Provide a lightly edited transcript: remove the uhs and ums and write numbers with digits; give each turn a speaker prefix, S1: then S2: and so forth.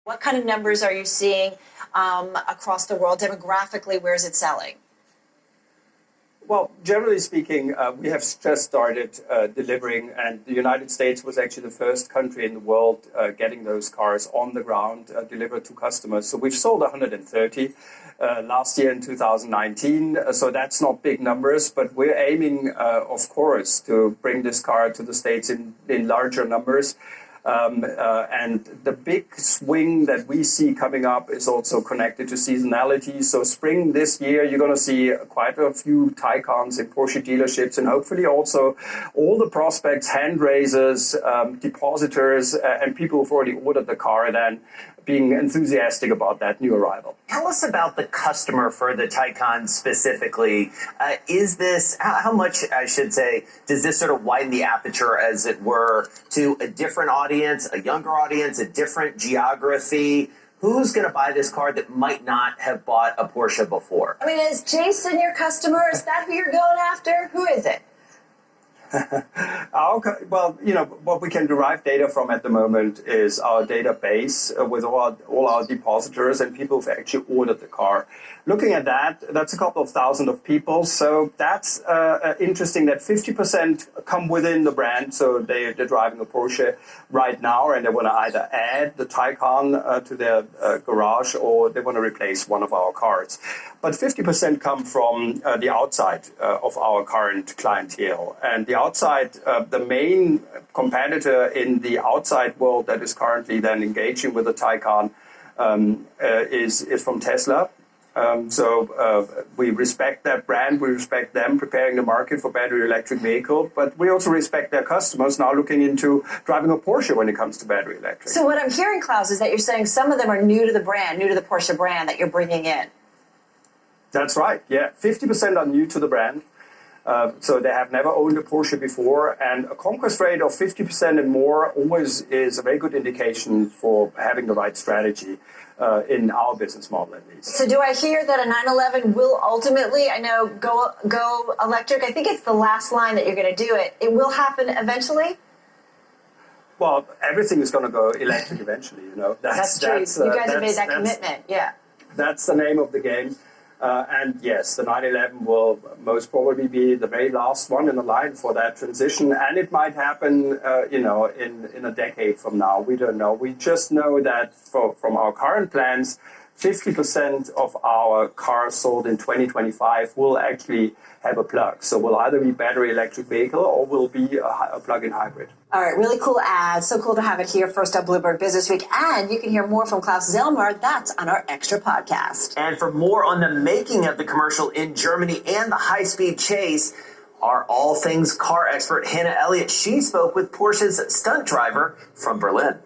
S1: What kind of numbers are you seeing across the world? Demographically, where is it selling?
S2: Well, generally speaking, we have just started delivering, and the United States was actually the first country in the world getting those cars on the ground delivered to customers. So we've sold 130 last year in 2019. So that's not big numbers, but we're aiming, of course, to bring this car to the States in larger numbers. And the big swing that we see coming up is also connected to seasonality. So spring this year, you're going to see quite a few Taycans in Porsche dealerships, and hopefully also all the prospects, hand raisers, depositors, and people who've already ordered the car then being enthusiastic about that new arrival.
S3: Tell us about the customer for the Taycan specifically. Is this, how much, I should say, does this sort of widen the aperture, as it were, to a different audience, a younger audience, a different geography? Who's going to buy this car that might not have bought a Porsche before?
S1: I mean, is Jason your customer? Is that who you're going after? Who is it?
S2: Well, you know, what we can derive data from at the moment is our database with all our depositors and people who've actually ordered the car. Looking at that, that's a couple of thousand of people. So that's interesting that 50% come within the brand. So they're driving a Porsche right now, and they want to either add the Taycan to their garage, or they want to replace one of our cars. But 50% come from the outside of our current clientele. And the outside, the main competitor in the outside world that is currently then engaging with the Taycan is from Tesla. So we respect that brand, we respect them preparing the market for battery electric vehicle, but we also respect their customers now looking into driving a Porsche when it comes to battery electric.
S1: So what I'm hearing, Klaus, is that you're saying some of them are new to the brand, new to the Porsche brand that you're bringing in.
S2: That's right, yeah. 50% are new to the brand. So they have never owned a Porsche before, and a conquest rate of 50% and more always is a very good indication for having the right strategy in our business model, at least.
S1: So do I hear that a 911 will ultimately, I know, go electric? I think it's the last line that you're going to do it. It will happen eventually?
S2: Well, everything is going to go electric eventually, you know.
S1: That's true. You guys have made that commitment, yeah.
S2: That's the name of the game. And yes, the 911 will most probably be the very last one in the line for that transition. And it might happen, you know, in a decade from now. We don't know. We just know that from our current plans, 50% of our cars sold in 2025 will actually have a plug. So will either be battery electric vehicle or will be a plug-in hybrid.
S1: All right, really cool ad. So cool to have it here first up Bloomberg Business Week. And you can hear more from Klaus Zellmer. That's on our extra podcast.
S3: And for more on the making of the commercial in Germany and the high-speed chase, our all things car expert Hannah Elliott, she spoke with Porsche's stunt driver from Berlin.